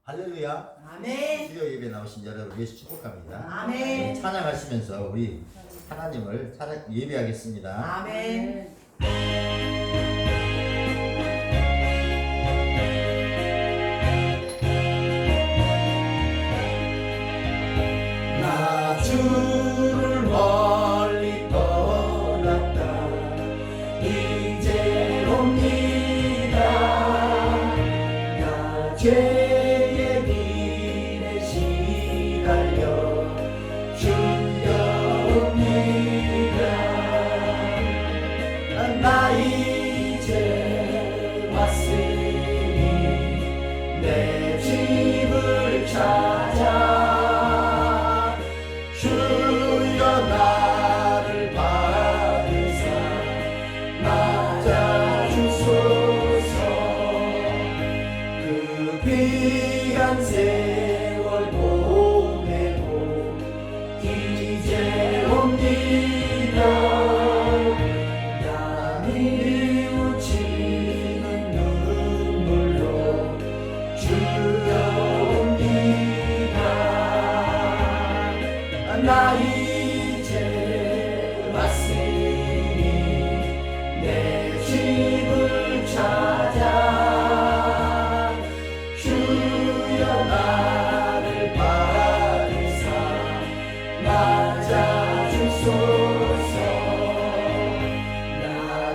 할렐루야. 아멘. 수요 예배 나오신 여러분 예수 축복합니다. 아멘. 찬양하시면서 우리 하나님을 예배하겠습니다. 아멘. 나 주를 멀리 떠났다 이제 옵니다. 나 죄의 길에 시달려 주려옵니다. 나 이제 왔으니 내 집을 찾아 주여 나를 받으사 맞아주소서. 그 귀한 세월 보내고 이제 옵니다. 나 뉘우치는 눈물로 주여 옵니다. 나 이제 왔으니 내 집을 찾아 주여 나를 받으사 맞아주소서. 나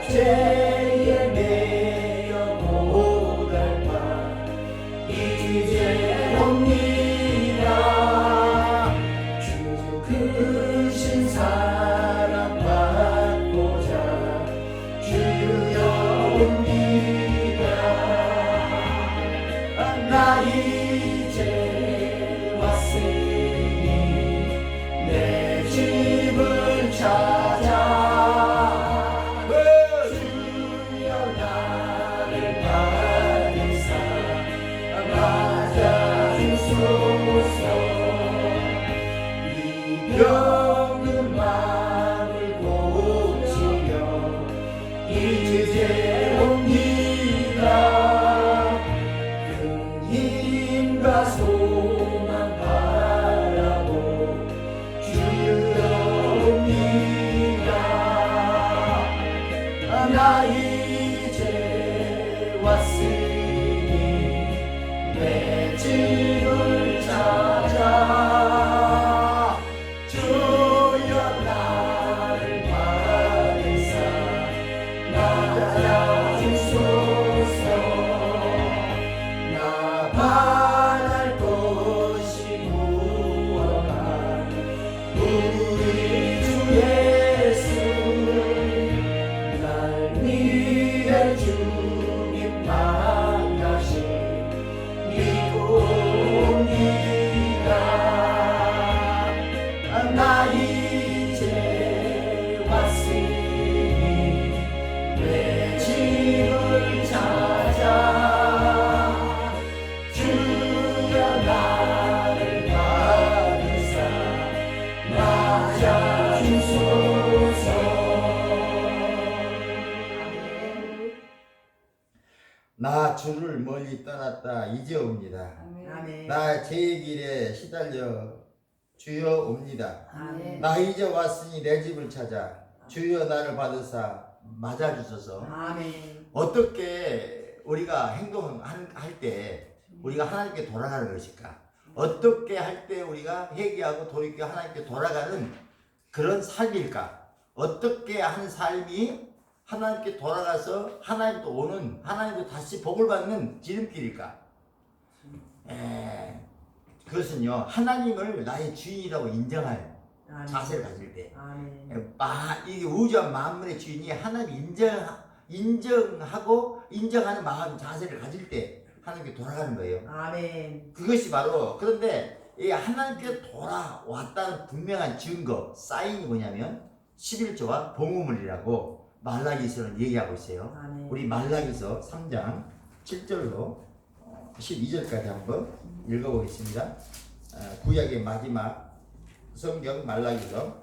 죄에 매여 못 알 바 이제 옵니다. 크신 사랑받고자 주여 옵니다. 나 이제 왔으니 내 집을 찾아 주여 나를 받으사 맞아주소서. 병든 마음을 고치려 이제 옵니다. 큰 힘과 소망 바라고 주여 옵니다. 나 이제 왔으니 내 집을 찾아 주여 나를 받으사 맞아주소서. 나 바랄 것이 무엇가 우리 주 예수 날 위해 주님 망하신 믿옵니다. 나 이제 왔으니 내 집을 찾아 주여 나를 받으사 맞아주소서. 나 주를 멀리 떠났다 이제 옵니다. 아멘. 나 죄의 길에 시달려 주여 옵니다. 아멘. 나 이제 왔으니 내 집을 찾아 주여 나를 받으사 맞아주소서. 아멘. 어떻게 우리가 행동할 때 우리가 하나님께 돌아가는 것일까? 어떻게 할 때 우리가 회개하고 돌이켜 하나님께 돌아가는 그런 삶일까? 어떻게 하는 삶이 하나님께 돌아가서 하나님도 오는, 하나님도 다시 복을 받는 지름길일까? 그것은요, 하나님을 나의 주인이라고 인정할 아멘. 자세를 가질 때, 아멘. 이게 우주와 만물의 주인이 하나님 인정하고 인정하는 마음 자세를 가질 때 하나님께 돌아가는 거예요. 아멘. 그것이 바로, 그런데 이 하나님께 돌아왔다는 분명한 증거, 사인이 뭐냐면 11조와 봉우물이라고 말라기서는 얘기하고 있어요. 아멘. 우리 말라기서 3장 7절로 12절까지 한번 읽어보겠습니다. 구약의 마지막 성경 말라기서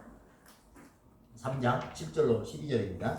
3장 10절로 12절입니다.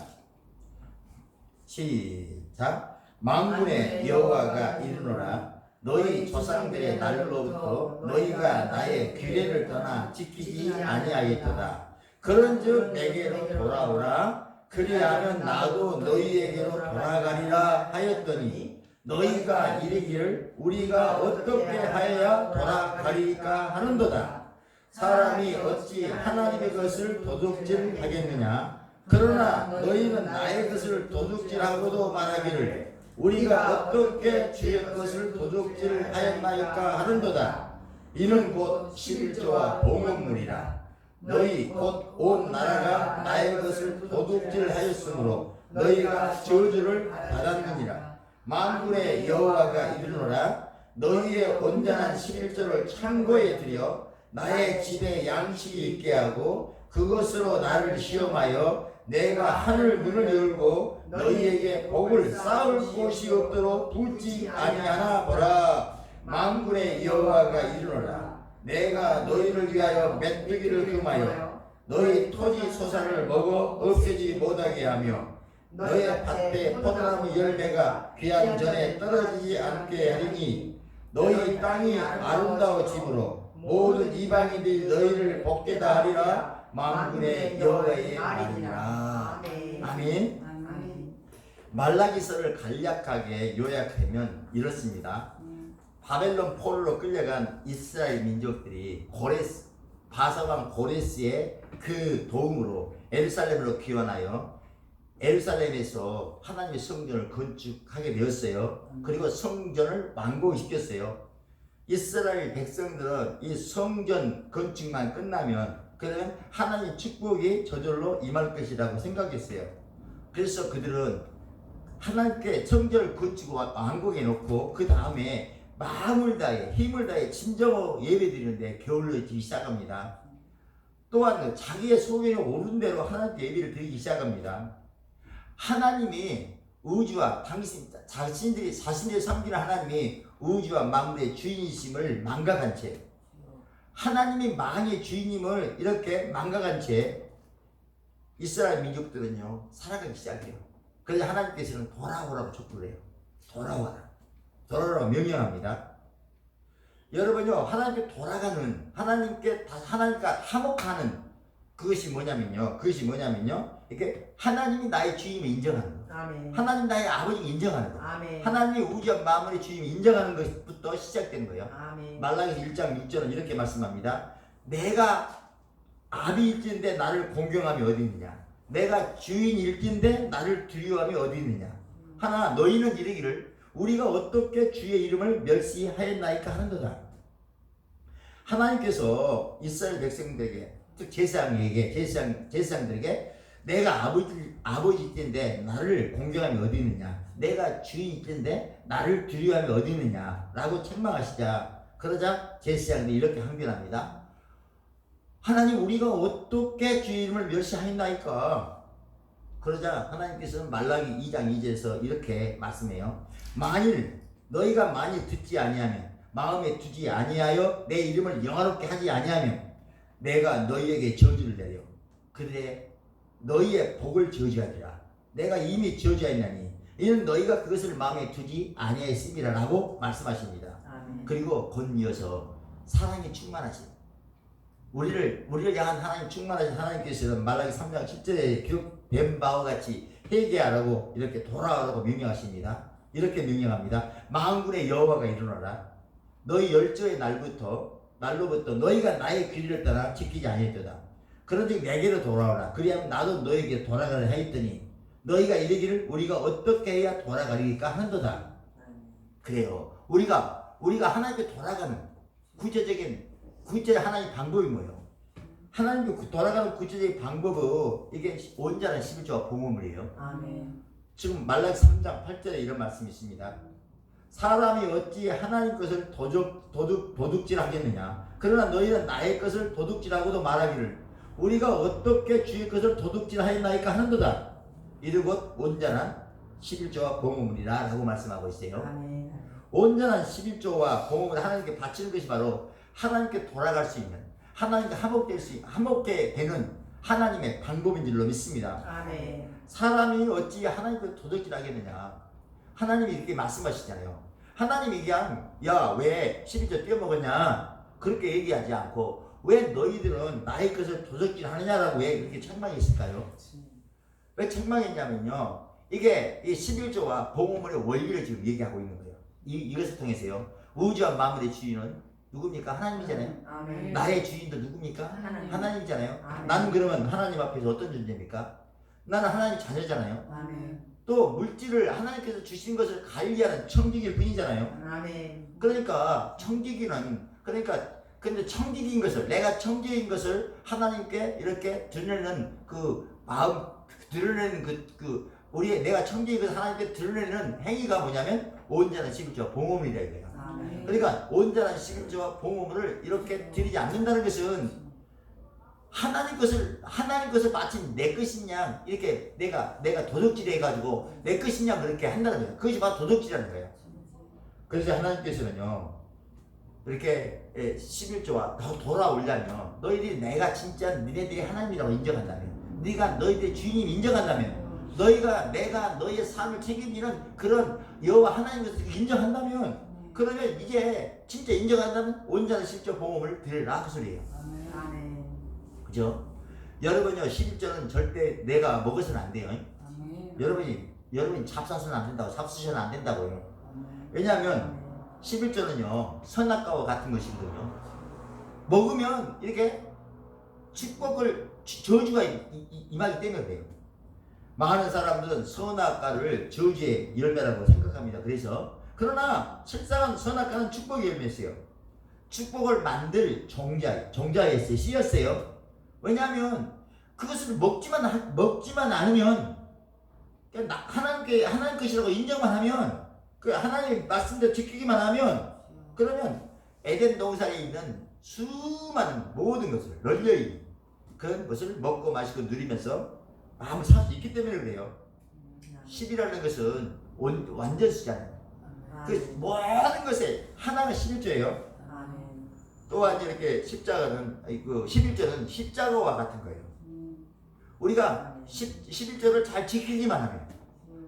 시작. 만군의 여호와가 이르노라. 너희 조상들의 날로부터 너희가 나의 규례를 떠나 지키지 아니하였도다. 그런즉 내게로 돌아오라. 그리하면 나도 너희에게로 돌아가리라 하였더니 너희가 이르기를 우리가 어떻게 하여야 돌아가리까 하는도다. 사람이 어찌 하나님의 것을 도둑질하겠느냐. 그러나 너희는 나의 것을 도둑질하고도 말하기를 우리가 어떻게 주의 것을 도둑질하였나이까 하는도다. 이는 곧 11조와 봉헌물이라. 너희 곧 온 나라가 나의 것을 도둑질하였으므로 너희가 저주를 받았느니라. 만군의 여호와가 이르노라. 너희의 온전한 11조를 창고에 들여 나의 집에 양식이 있게 하고 그것으로 나를 시험하여 내가 하늘 문을 열고 너희에게 복을 쌓을 곳이 없도록 둘지 아니하나 보라. 만군의 여호와가 이르노라. 내가 너희를 위하여 메뚜기를 금하여 너희 토지 소산을 먹어 없애지 못하게 하며 너의 밭에 포도나무 열매가 귀한 전에 떨어지지 않게 하리니 너희 땅이 아름다워짐으로 모든 이방인들이 너희를 복되다 하리라. 만군의 여호와의 말이니라. 아멘. 말라기서를 간략하게 요약하면 이렇습니다. 바벨론 포로로 끌려간 이스라엘 민족들이 바사왕 고레스의 그 도움으로 예루살렘으로 귀환하여 예루살렘에서 하나님의 성전을 건축하게 되었어요. 그리고 성전을 완공시켰어요. 이스라엘 백성들은 이 성전 건축만 끝나면 그러면 하나님의 축복이 저절로 임할 것이라고 생각했어요. 그래서 그들은 하나님께 성전을 건축 완공해 놓고 그 다음에 마음을 다해 힘을 다해 진정으로 예배드리는데 게을러지기 시작합니다. 또한 자기의 소견이 옳은 대로 하나님께 예배를 드리기 시작합니다. 하나님이 우주와 자신들이 섬기는 하나님이 우주와 만물의 주인이심을 망각한 채, 하나님이 만의 주인임을 이렇게 망각한 채 이스라엘 민족들은요 살아가기 시작해요. 그래서 하나님께서는 돌아오라고 촉구를 해요. 돌아오라고 명령합니다. 여러분요 하나님께 돌아가는 하나님과 화목하는 그것이 뭐냐면요 이렇게 하나님이 나의 주임을 인정하는 것, 아멘. 하나님 나의 아버지를 인정하는 것, 아멘. 하나님이 우주와 만물의 주임을 인정하는 것부터 시작되는 거예요. 아멘. 말라기서 1장 6절은 이렇게 말씀합니다. 내가 아비일진데 나를 공경함이 어디 있느냐, 내가 주인일진데 나를 두려워함이 어디 있느냐. 하나 너희는 이르기를 우리가 어떻게 주의 이름을 멸시하였나이까 하는도다. 하나님께서 이스라엘 백성들에게 즉 제사장들에게 내가 아버지 때인데 나를 공경함이 어디 있느냐, 내가 주인이 때인데 나를 두려워함이 어디 있느냐 라고 책망하시자, 그러자 제사장들이 이렇게 항변합니다. 하나님 우리가 어떻게 주의 이름을 멸시하였나이까. 그러자 하나님께서는 말라기 2장 2절에서 이렇게 말씀해요. 만일 너희가 듣지 아니하면 마음에 두지 아니하여 내 이름을 영화롭게 하지 아니하면 내가 너희에게 저주를 내려 그래 너희의 복을 저주하리라. 내가 이미 저주하였나니 이는 너희가 그것을 마음에 두지 아니하였음이라 라고 말씀하십니다. 아멘. 그리고 곧 이어서 사랑이 충만하신 우리를 향한 하나님 충만하신 하나님께서는 말라기 3장 10절에 기록된 바와 같이 회개하라고 이렇게 돌아오라고 명령하십니다. 이렇게 명령합니다. 만군의 여호와가 이르노라. 너희 열조의 날로부터 너희가 나의 규례를 따라 지키지 아니했도다. 그런즉 내게로 돌아오라. 그리하면 나도 너에게 돌아가려 하였더니 너희가 이르기를 우리가 어떻게 해야 돌아가리까 하는도다. 그래요. 우리가 하나님께 돌아가는 구체적인 하나님의 방법이 뭐예요? 하나님께 돌아가는 구체적인 방법은 이게 온전한 11조와 봉헌물이에요. 아멘. 지금 말라기 3장 8절에 이런 말씀이 있습니다. 사람이 어찌 하나님 것을 도둑질하겠느냐. 그러나 너희는 나의 것을 도둑질하고도 말하기를 우리가 어떻게 주의 것을 도둑질하였나이까 하는도다. 이를 곧 온전한 11조와 봉헌물이라 라고 말씀하고 있어요. 아멘. 온전한 11조와 봉헌물을 하나님께 바치는 것이 바로 하나님께 돌아갈 수 있는, 하나님께 화목게 되는 하나님의 방법인 줄로 믿습니다. 아멘. 사람이 어찌 하나님께 도둑질하겠느냐. 하나님이 이렇게 말씀하시잖아요. 하나님이 그냥 야 왜 11조 떼어먹었냐 그렇게 얘기하지 않고 왜 너희들은 나의 것을 도적질 하느냐라고 왜 그렇게 책망했을까요? 왜 책망했냐면요 이게 이 11조와 봉헌물의 원리를 지금 얘기하고 있는 거예요. 이것을 통해서요 우주와 만물의 주인은 누굽니까? 하나님이잖아요. 아멘. 나의 주인도 누굽니까? 하나님. 하나님이잖아요. 아멘. 나는 그러면 하나님 앞에서 어떤 존재입니까? 나는 하나님 자녀잖아요. 아멘. 또 물질을 하나님께서 주신 것을 관리하는 청지기일 뿐이잖아요. 아멘. 그러니까 청지기는 근데 청지기인 것을 내가 청지기인 것을 하나님께 이렇게 드러내는 그 마음 드러내는 우리의 내가 청지기인 것을 하나님께 드러내는 행위가 뭐냐면 온전한 11조와 봉헌물이라 이거예요. 아멘. 그러니까 온전한 11조와 봉헌물을 이렇게 드리지 않는다는 것은 하나님 것을 마치 내 것이냐 이렇게 내가 도둑질해 가지고 내 것이냐 그렇게 한다는 거예요. 그것이 바로 도둑질하는 거예요. 그래서 하나님께서는요 이렇게 11조와 더 돌아오려면 너희들이 내가 진짜 니네들이 하나님이라고 인정한다면 네가 너희들의 주인임 인정한다면 내가 너희의 삶을 책임지는 그런 여호와 하나님 것을 인정한다면 그러면 이제 진짜 인정한다면 온전한 11조 봉헌을 드리라 그 소리예요. 아멘. 그죠? 여러분요 11조는 절대 내가 먹어서는 안 돼요. 여러분이 잡사서는 안 된다고 잡수셔는 안 된다고요. 왜냐하면 11조는요 선악과와 같은 것이거든요. 먹으면 이렇게 축복을 저주가 임하기 때문에 그래요. 많은 사람들은 선악과를 저주의 열매라고 생각합니다. 그러나 실상은 선악과는 축복의 열매였어요. 축복을 만들 종자였어요. 씨였어요. 왜냐하면 그것을 먹지만 않으면 하나님 것이라고 인정만 하면 그 하나님 말씀대로 지키기만 하면 그러면 에덴 동산에 있는 수많은 모든 것을 널려이 그런 것을 먹고 마시고 누리면서 마음을 살 수 있기 때문에 그래요. 10이라는 것은 완전수잖아요. 그 모든 것에 하나가 11조예요. 또한 이렇게 십자가는 그 11조는 십자가와 같은 거예요. 우리가 11조를 잘 지키기만 하면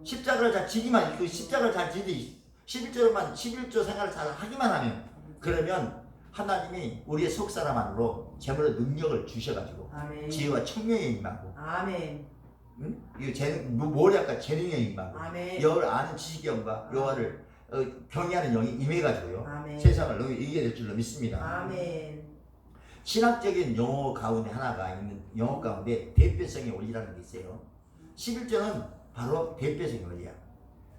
십자가를 잘 지기만 그 십자가를 잘 지지 11조 생활을 잘 하기만 하면 그러면 하나님이 우리의 속사람 안으로 재물의 능력을 주셔가지고 아멘. 지혜와 청명에 임하고 아멘. 이거 뭐랄까 재능에 임하고 아멘. 여호와를 아는 지식의 영과 여호와를 경외하는 영이 임해가지고요 아멘. 세상을 너무 이기게 될 줄로 믿습니다. 아멘. 신학적인 용어 가운데 하나가 있는 용어 가운데 대표성의 원리라는 게 있어요. 11조는 바로 대표성의 원리야.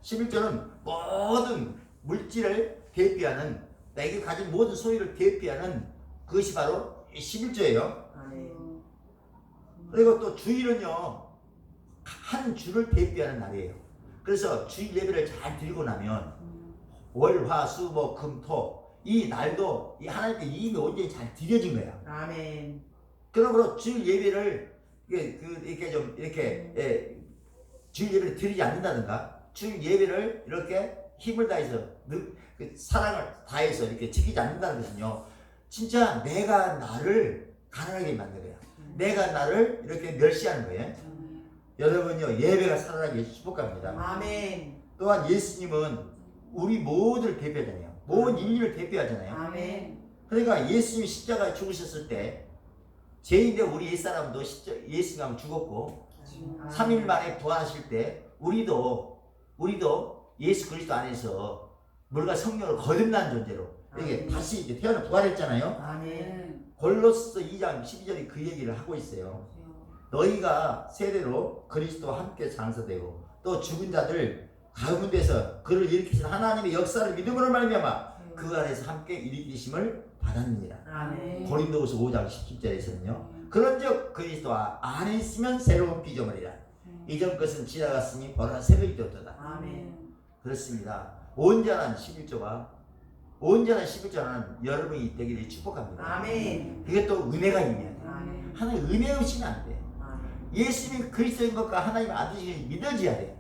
11조는 모든 물질을 대표하는 내게 가진 모든 소유를 대표하는 그것이 바로 11조예요. 아멘. 그리고 또 주일은요 한 주를 대표하는 날이에요. 그래서 주일 예배를 잘 드리고 나면 월, 화, 수, 목, 금, 토 이 날도 이 하나님께 이미 온전히 잘 드려진 거야. 아멘. 그러므로 주일 예배를 이렇게 좀 이렇게 주일 예배를 드리지 않는다든가 주일 예배를 이렇게 힘을 다해서 사랑을 다해서 이렇게 지키지 않는다는 것은요 진짜 내가 나를 가난하게 만든 거야. 내가 나를 이렇게 멸시하는 거예요. 여러분요 예배가 살아나기 축복합니다. 아멘. 또한 예수님은 우리 모두를 대표하잖아요. 모든 인류를 대표하잖아요. 아멘. 그러니까 예수님이 십자가에 죽으셨을 때 죄인데 우리 옛사람도 예수님이 죽었고 3일 만에 부활하실 때 우리도 예수 그리스도 안에서 물과 성령을 거듭난 존재로 이렇게 다시 이제 태어나 부활했잖아요. 아멘. 골로새 2장 12절이 그 얘기를 하고 있어요. 너희가 세대로 그리스도와 함께 장사되고 또 죽은 자들 가운데서 그를 일으키신 하나님의 역사를 믿음으로 말미암아 그 안에서 함께 일으키심을 받았느니라. 아멘. 고린도후서 5장 17절에서는요. 그런즉 그리스도 안에 있으면 새로운 피조물이라. 이전 것은 지나갔으니 보라 새벽이 되었도다. 아멘. 그렇습니다. 온전한 11조는 여러분이 되기를 축복합니다. 아멘. 그게 또 은혜가 있냐 돼. 아멘. 하나님 은혜 없이는 안 돼. 아멘. 예수님이 그리스도인 것과 하나님의 아들이 믿어져야 돼.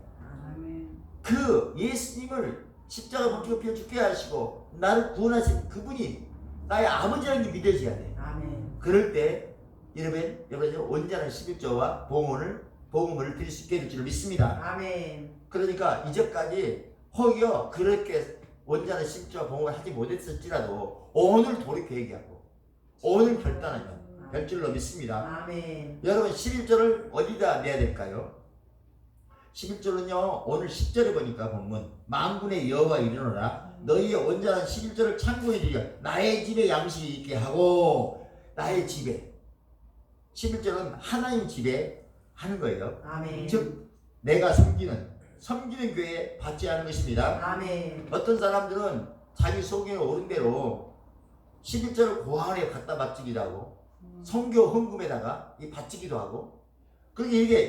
그 예수님을 십자가 못 죽여 죽게 하시고 나를 구원하신 그분이 나의 아버지라는 게 믿어져야 돼. 아멘. 그럴 때 여러분 온전한 11조와 봉헌을 드릴 수 있게 될 줄 믿습니다. 아멘. 그러니까 이제까지 혹여 그렇게 온전한 십자와 봉헌을 하지 못했을지라도 오늘 돌이켜 회개하고 오늘 결단하면 될 줄로 믿습니다. 아멘. 여러분 11절을 어디다 내야 될까요? 11절은요 오늘 10절에 보니까 본문 만군의 여호와 이르노라 너희의 온전한 11절을 참고해 주려 나의 집에 양식이 있게 하고 나의 집에 11절은 하나님 집에 하는 거예요. 아멘. 즉 내가 섬기는 교회에 받지 않은 것입니다. 아멘. 어떤 사람들은 자기 속에 오른 대로 11절을 고아원에 갖다 바치기도 하고 성교 헌금에다가 바치기도 하고 그렇게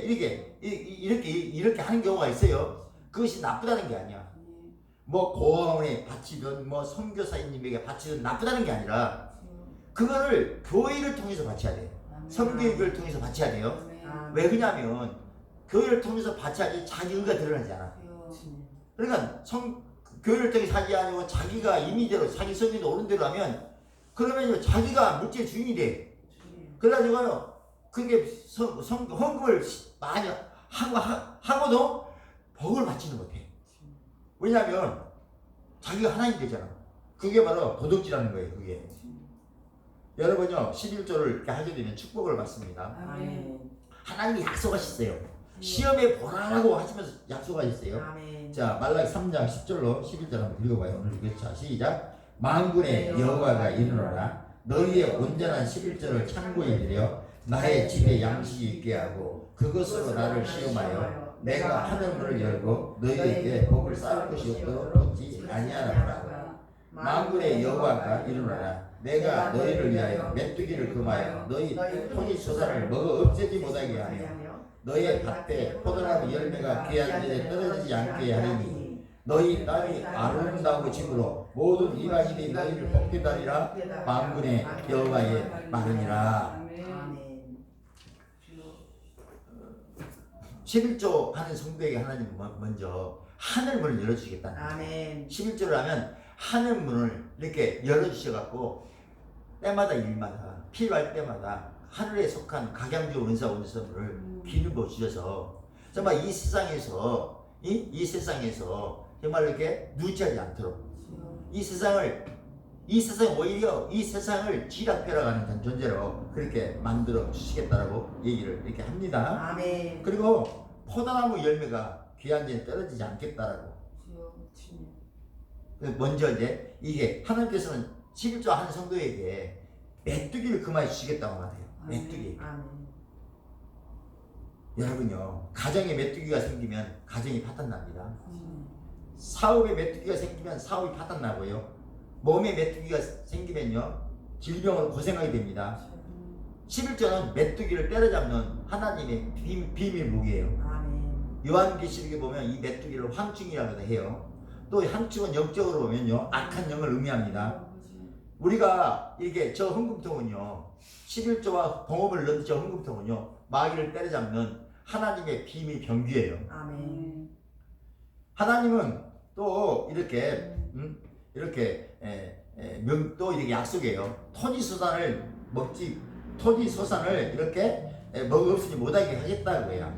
이렇게 하는 경우가 있어요. 그것이 나쁘다는 게 아니야. 뭐 고아원에 바치든 뭐 선교사님에게 바치든 나쁘다는 게 아니라 그거를 교회를 통해서 바쳐야 돼요. 선교회를 통해서 바쳐야 돼요. 왜 그러냐면 교회를 통해서 바쳐야지 자기 의가 드러나지 않아. 그러니까 교회를 통해서 하지 아니고 자기가 임의대로 자기 성경에 오른 대로 하면 그러면 자기가 물질 주인이 돼. 그래가지고요 그게 헌금을 많이 하고도 복을 받지는 못해. 왜냐하면 자기가 하나님 되잖아. 그게 바로 도덕질하는 거예요. 그게. 여러분요 11조를 이렇게 하게 되면 축복을 받습니다. 아멘. 하나님이 약속하셨어요. 시험에 보라고 하시면서 약속하셨어요. 아멘. 자 말라기 3장 10절로 11절 한번 읽어봐요. 오늘 자 시작. 만군의 여호와가 이르노라 너희의 온전한 11절을 참고해 드려 나의 집에 양식이 있게 하고 그것으로 나를 시험하여 내가 하늘 문을 열고 너희에게 복을 쌓을 것이 없도록 잊지 아니하노라. 만군의 여호와가 이르노라 내가 너희를 위하여 메뚜기를 금하여 너희 토지 소산을 먹어 없애지 못하게 하며 너희의 밭에 포도나무 열매가 귀한 데에 떨어지지 않게 하리니 너희 땅이 아름다운 집으로 모든 이방인이 너희를 복게 하리라. 만군의 여호와의 말이니라. 11조 하는 성도에게 하나님은 먼저 하늘 문을 열어주시겠다는 거예요. 아멘. 11조를 하면 하늘 문을 이렇게 열어주셔갖고 때마다 일마다 필요할 때마다 하늘에 속한 각양주 은사 원선을 기름부어 주셔서 정말 이 세상에서 이 세상에서 정말 이렇게 누치하지 않도록 이 세상 오히려 이 세상을 쥐락펴락하는 존재로 그렇게 만들어 주시겠다라고 얘기를 이렇게 합니다. 아멘. 그리고 포도나무 열매가 귀한 데에 떨어지지 않겠다라고. 먼저 이제 이게 하나님께서는 11조 하는 성도에게 메뚜기를 금하여 주시겠다고 말해요. 메뚜기. 아멘. 여러분요 가정에 메뚜기가 생기면 가정이 파탄납니다. 사업에 메뚜기가 생기면 사업이 파탄나고요. 몸에 메뚜기가 생기면요 질병으로 고생하게 됩니다. 11조는 메뚜기를 때려잡는 하나님의 비밀 무기예요. 아멘. 요한계시록에 보면 이 메뚜기를 황충이라고도 해요. 또 황충은 영적으로 보면요 악한 영을 의미합니다. 우리가 이게 저 헌금통은요 11조와 봉업을 넣은 저 헌금통은요 마귀를 때려잡는 하나님의 비밀 병기예요. 아멘. 하나님은 또 이렇게 또 이렇게 약속해요. 토지 소산을 이렇게 먹어 없으니 못하게 하겠다는 거야.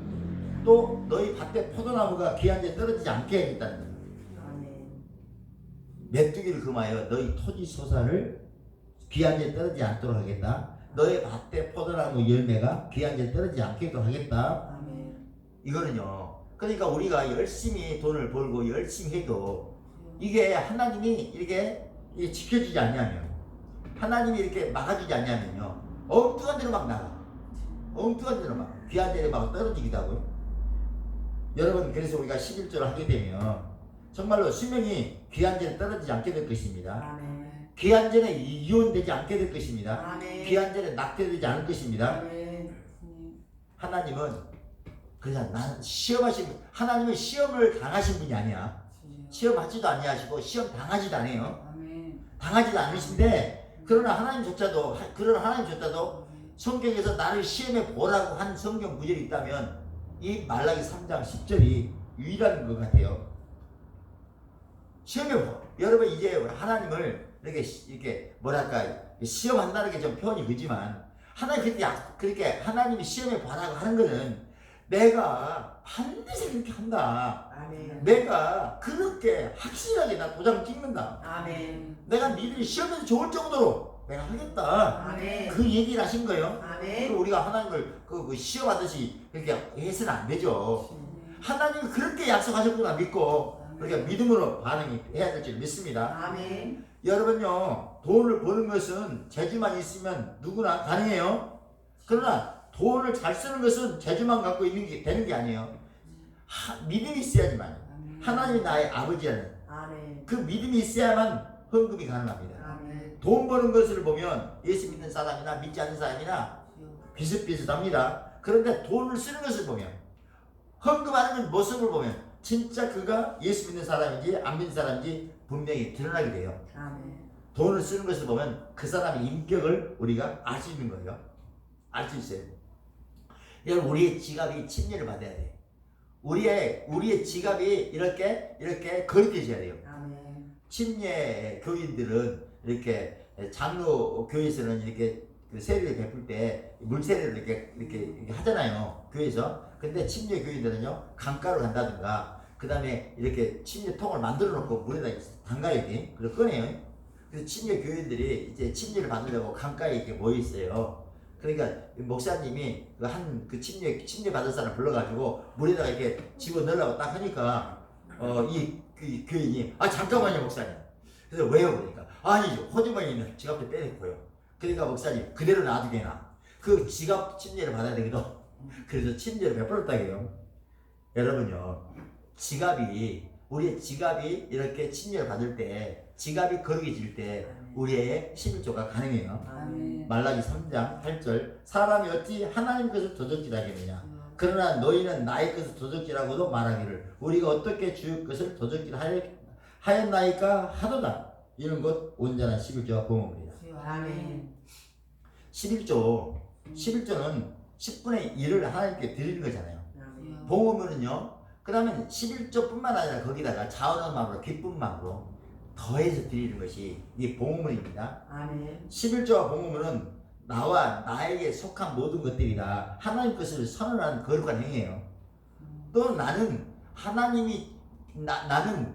또 너희 밭에 포도나무가 귀한 데 떨어지지 않게 하겠다는 거야. 아멘. 메뚜기를 금하여 너희 토지 소산을 귀한 데 떨어지지 않도록 하겠다. 너희 밭에 포도나무 열매가 귀한 데 떨어지지 않게도 하겠다. 아멘. 이거는요. 그러니까 우리가 열심히 돈을 벌고 열심히 해도 이게 하나님이 이렇게 지켜주지 않냐면 하나님이 이렇게 막아주지 않냐면요 엉뚱한 데로 막 나가. 엉뚱한 데로 막 귀한 데로 막 떨어지기도 하고요. 여러분 그래서 우리가 11조를 하게 되면 정말로 수명이 귀한 데에 떨어지지 않게 될 것입니다. 아멘. 귀한 데에 이혼되지 않게 될 것입니다. 아멘. 귀한 데에 낙태되지 않을 것입니다. 아멘. 하나님은 그냥 나는 하나님은 시험을 당하신 분이 아니야. 시험하지도 아니하시고 시험 당하지도 않아요. 당하지도 않으신데 그러나 하나님조차도 성경에서 나를 시험해 보라고 한 성경 구절이 있다면 이 말라기 3장 10절이 유일한 것 같아요. 시험해 보. 여러분 이제 하나님을 이렇게 뭐랄까 시험한다는 게 좀 표현이 그지만 하나님 그렇게 하나님이 시험해 보라고 하는 것은 내가 반드시 그렇게 한다. 아멘. 내가 그렇게 확실하게 나 도장 찍는다. 아멘. 내가 니들이 시험에서 좋을 정도로 내가 하겠다. 아멘. 그 얘기를 하신 거예요. 아멘. 그리고 우리가 하나님을 그 시험하듯이 그렇게 해서는 안 되죠. 하나님이 그렇게 약속하셨구나 믿고 우리가 믿음으로 반응해야 될 줄 믿습니다. 아멘. 여러분요, 돈을 버는 것은 재주만 있으면 누구나 가능해요. 그러나 돈을 잘 쓰는 것은 재주만 갖고 있는 게 되는 게 아니에요. 믿음이 있어야지만 하나님이 나의 아버지라는 아멘. 그 믿음이 있어야만 헌금이 가능합니다. 아멘. 돈 버는 것을 보면 예수 믿는 사람이나 믿지 않는 사람이나 비슷비슷합니다. 그런데 돈을 쓰는 것을 보면 헌금하는 모습을 보면 진짜 그가 예수 믿는 사람인지 안 믿는 사람인지 분명히 드러나게 돼요. 아멘. 돈을 쓰는 것을 보면 그 사람의 인격을 우리가 알 수 있는 거예요. 알 수 있어요. 여러분, 우리의 지갑이 침례를 받아야 돼. 우리의 지갑이 이렇게 거룩해져야 돼요. 아멘. 침례 교인들은 이렇게 장로 교회에서는 이렇게 그 세례를 베풀 때 물세례를 이렇게 하잖아요, 교회에서. 근데 침례 교인들은요, 강가로 간다든가 그 다음에 이렇게 침례통을 만들어 놓고 물에다 담가야 돼. 그래서 꺼내요. 그래서 침례 교인들이 이제 침례를 받으려고 강가에 이렇게 모여 있어요. 그러니까 목사님이 그 침례 받은 사람 불러가지고 물에다가 이렇게 집어 넣으려고 딱 하니까 그 교인이 잠깐만요 목사님. 그래서 왜요? 그러니까 아니죠, 호주머니에 있는 지갑도 빼냈고요. 그러니까 목사님 그대로 놔도 되나? 그 지갑 침례를 받아야 되거든. 그래서 침례를 베풀었다고요. 여러분요, 우리의 지갑이 이렇게 침례를 받을 때, 지갑이 거룩해질 때 우리의 11조가 가능해요. 아멘. 말라기 3장 8절, 사람이 어찌 하나님 것을 도적질하겠느냐? 그러나 너희는 나의 것을 도적질하고도 말하기를 우리가 어떻게 주의 것을 도적질하였나이까 하도다. 이런 것 온전한 11조가 봉헌입니다. 아멘. 11조는 10분의 1을 하나님께 드리는 거잖아요. 아멘. 봉헌은요, 그 다음에 11조뿐만 아니라 거기다가 자원한 마음으로 기쁜 마음으로 더해서 드리는 것이 이 봉헌입니다. 아멘. 11조와 봉헌은 나와 나에게 속한 모든 것들이다 하나님 것을 선언하는 거룩한 행위예요. 또 나는 하나님이 나는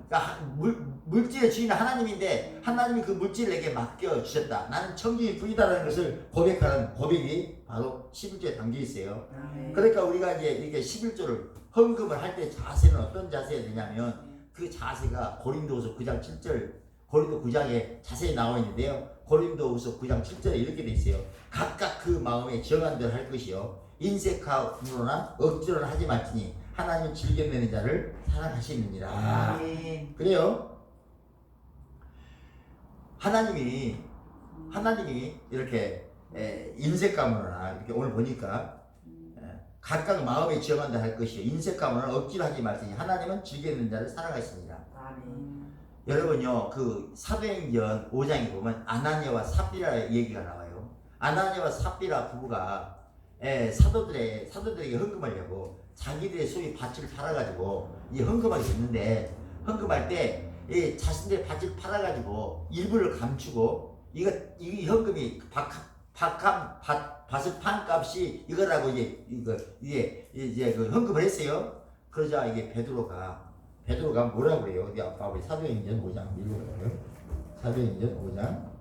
물질의 주인은 하나님인데 하나님이 그 물질을 내게 맡겨 주셨다. 나는 청지기 부이다라는 것을 고백하는 고백이 바로 11조에 담겨 있어요. 아멘. 그러니까 우리가 이제 이렇게 11조를 헌금을 할 때 자세는 어떤 자세가 되냐면 그 자세가 고린도후서 9장 7절, 고린도 9장에 자세히 나와 있는데요. 고린도후서 9장 7절에 이렇게 돼 있어요. 각각 그 마음에 정한 대로 할 것이요 인색함으로나 억지로는 하지 말지니 하나님 즐겨내는 자를 사랑하시느니라. 아멘. 그래요. 하나님이 이렇게 인색감으로나 이렇게 오늘 보니까 각각 마음에 지어간다 할 것이요 인색감으로나 억지로 하지 말지니 하나님은 즐겨내는 자를 사랑하시니라. 아멘. 여러분요, 그 사도행전 5장에 보면 아나니아와 삽비라 얘기가 나와요. 아나니아와 삽비라 부부가 사도들에게 헌금하려고 자기들의 소유 밭을 팔아가지고 이 헌금하게 됐는데, 헌금할 때 이 자신들의 밭을 팔아가지고 일부를 감추고 이 헌금이 밭을 판 값이 이거라고 이제 그 헌금을 했어요. 그러자 이게 베드로가 뭐라고 그래요? 어디 아빠 우리 사도행전 5장 읽어봐요. 사도행전 5장.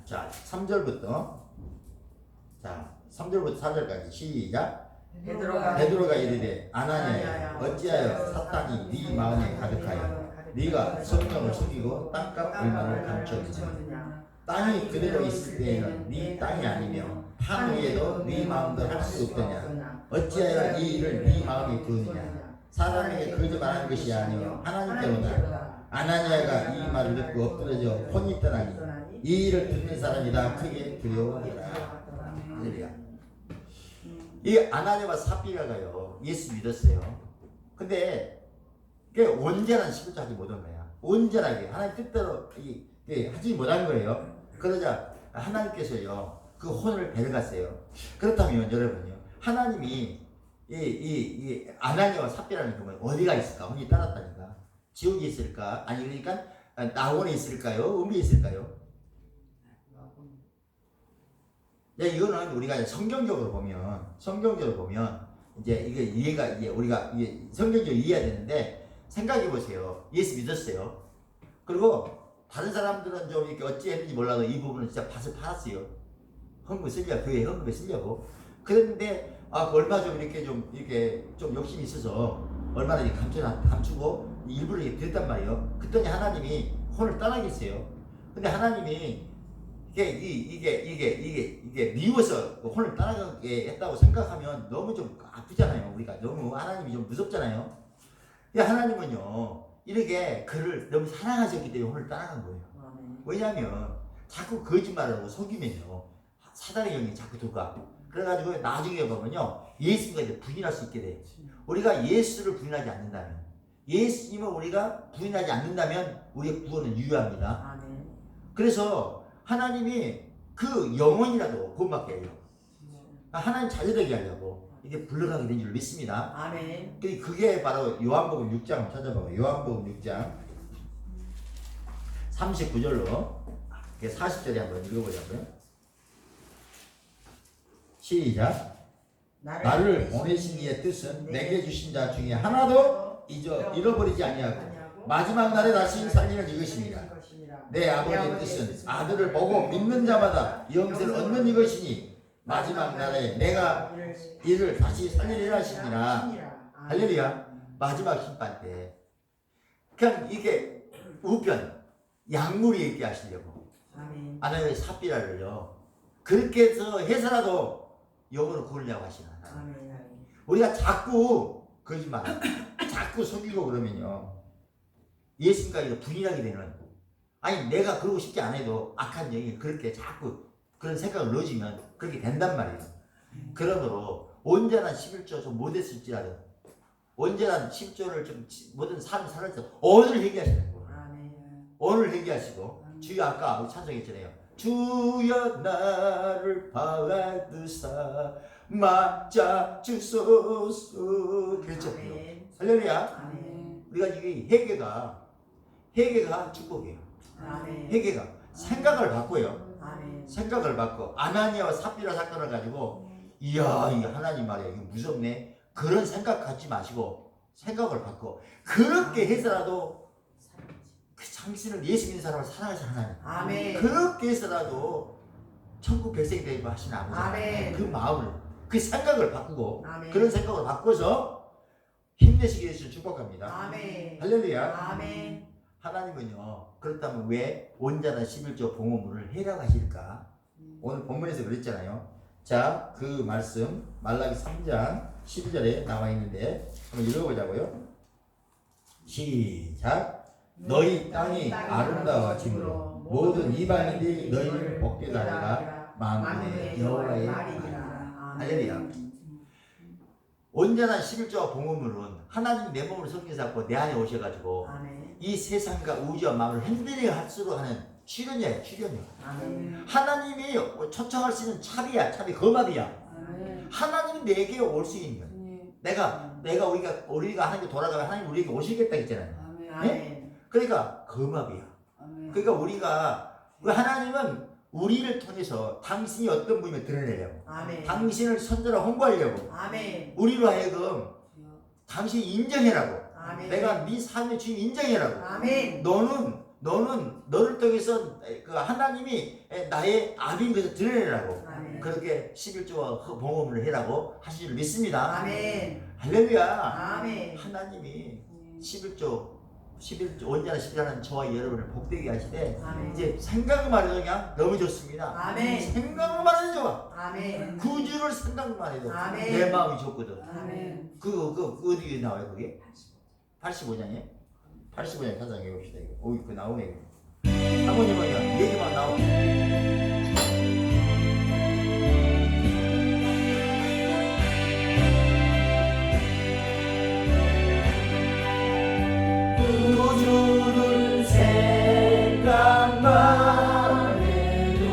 자, 3절부터 4절까지 시작. 베드로가 이르되 아나니아야 어찌하여 사탄이 네 마음에 가득하여 네가 성령을 속이고 땅값 얼마를 감추었느냐. 땅이 그대로 있을 때에는 네 땅이 아니며 판 위에도 네 마음도 할 수 없더냐. 어찌하여 이 일을 네 마음에 두느냐. 사람에게 거짓말하는 것이 아니요 하나님께로다. 아나니아가 이 말을 듣고 엎드러져 혼이 떠나니 이 일을 듣는 사람이 다 크게 두려워하더라. 할렐루야. 이 아나니아와 삽비라가요 예수 믿었어요. 근데 그게 온전한 시부터 하지 못한 거야. 온전하게 하나님 뜻대로 하지 못한 거예요. 그러자 하나님께서요 그 혼을 데려갔어요. 그렇다면 여러분요, 하나님이 이 아나니아와 삽비라는 경우에 어디가 있을까? 혼이 따랐다니까. 지옥이 있을까? 아니 그러니까 낙원에 있을까요? 음에 있을까요? 네, 이거는 우리가 성경적으로 보면 이제 이게 우리가 이게 성경적으로 이해해야 되는데, 생각해 보세요. 예수 믿었어요. 그리고 다른 사람들은 좀 이렇게 어찌 했는지 몰라도 이 부분은 진짜 밭을 팔았어요. 헌금 쓰려고, 교회 헌금에 쓰려고. 그랬는데 얼마 좀 이렇게 좀 욕심이 있어서 얼마나 이렇게 감추고 일부러 이렇게 드렸단 말이에요. 그랬더니 하나님이 혼을 떠나겠어요. 근데 하나님이 이게 미워서 혼을 떠나게 했다고 생각하면 너무 좀 아프잖아요. 우리가 너무 하나님이 좀 무섭잖아요. 근데 하나님은요, 이렇게 그를 너무 사랑하셨기 때문에 혼을 떠나간 거예요. 왜냐하면 자꾸 거짓말하고 속이면요, 사단의 영이 자꾸 들어가. 그래가지고 나중에 보면요, 예수가 이제 부인할 수 있게 돼요. 우리가 예수를 부인하지 않는다면, 예수님을 우리가 부인하지 않는다면 우리의 구원은 유효합니다. 그래서 하나님이 그 영혼이라도 구원받게 해요. 하나님 자녀되게 하려고 이게 불러가게 된 줄 믿습니다. 아멘. 그게 바로 요한복음 6장 찾아봐요. 요한복음 6장 39절로 40절에 한번 읽어보자고요. 시작. 나를 보내신 이의 뜻은 내게 주신 자 중에 하나도 잃어버리지 아니하고 마지막 날에 다시 살리는 이것입니다. 내 아버지의 뜻은 아들을 보고 믿는 자마다 영생을 얻는 이것이니 마지막 날에 내가 이를 다시 살리리라 하시니라. 할렐루야. 마지막 심판 때 그냥 이게 우편 약물이 있게 하시려고 아내의 삽비라를요 그렇게 해서라도 영으로 구원하려고 하시나. 우리가 자꾸 거짓말 자꾸 속이고 그러면요 예수님과 이거 분이하게 되는, 아니 내가 그러고 싶지 않아도 악한 영이 그렇게 자꾸 그런 생각을 넣어주면 그렇게 된단 말이에요. 그러므로 온전한 11조 좀 못했을지라도 온전한 10조를 좀 모든 삶을 살았죠. 오늘 회개하시는 거예요. 오늘 회개하시고 주여, 아까 찬송했잖아요. 주여 나를 받으사 맞아 주소서. 그렇죠. 할렐루야. 우리가 이게 회개가 축복이에요. 회개가 생각을 바꿔요. 생각을 바꿔. 아나니아와 삽비라 사건을 가지고 이야 이게 하나님 말이야 이게 무섭네 그런 생각 갖지 마시고 생각을 바꿔. 그렇게 해서라도 그 당신을 예수 믿는 사람을 사랑하시는 하나님, 그렇게 해서라도 천국 백성이 되고 하시는 아버지, 그 마음을 그 생각을 바꾸고 그런 생각을 바꿔서 힘내시게 해주시면 축복합니다. 할렐루야. 하나님은요 그렇다면 왜 온전한 11조 봉헌물을 해라고 하실까? 오늘 본문에서 그랬잖아요. 자, 그 말씀 말라기 3장 12절에 나와 있는데 한번 읽어보자고요. 시작. 너희 땅이 아름다워짐으로 모든 이방인들이 너희를 복되게 하리라. 만군의 여호와의 말이니라. 할렐루야. 온전한 11조와 봉헌물은 하나님 내 몸을 섬기사고 내 안에 오셔가지고 이 세상과 우주와 마음을 흔들게 할 수로 하는 출연이에요. 하나님이 초청할 수 있는 차비야. 거마비야. 하나님이 내게 올 수 있는 우리가 하나님께 돌아가면 하나님 우리에게 오시겠다 했잖아요. 네? 그러니까 거마비야. 그러니까 우리가 하나님은 우리를 통해서 당신이 어떤 분임을 드러내려고, 당신을 선전하고 홍보하려고, 우리로 하여금 당신이 인정해라고, 내가 네 삶의 주인 인정해라고, 너는 너를 통해서 그 하나님이 나의 아비인 것을 드러내라고, 그렇게 11조와 봉헌을 해라고 하실 줄 믿습니다. 할렐루야. 하나님이 11조 온전한 11조라는 저와 여러분을 복되게 하시되 이제 생각만 해도 그냥 너무 좋습니다. 생각만 해도 좋아. 구주를 생각만 해도 내 마음이 좋거든. 그 어디에 나와요 그게? 85장에? 85장 찾아내 봅시다. 그 나오네. 사모님은 그냥 얘기만 나오네. 구주를 생각만 해도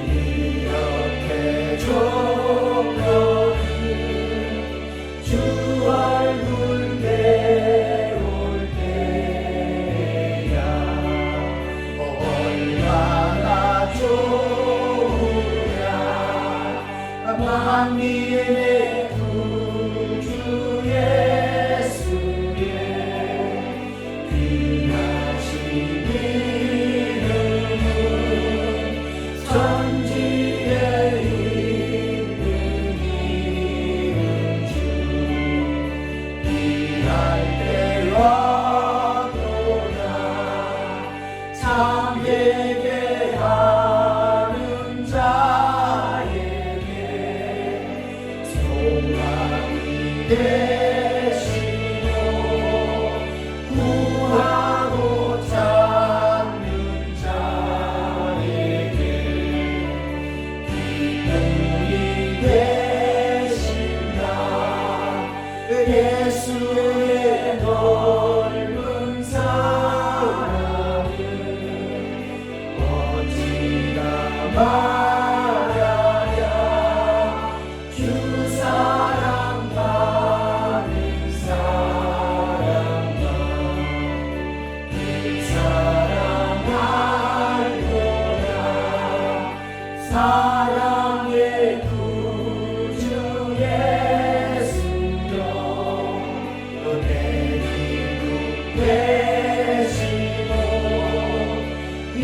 이렇게 좋거든. 주 얼굴 배울 때야 예수의 넓은 사랑을 어찌나 말하랴. 주 사랑받는 사랑아 그 사랑하노라. 사랑의 구주 예수여 또 내리고 되시고 이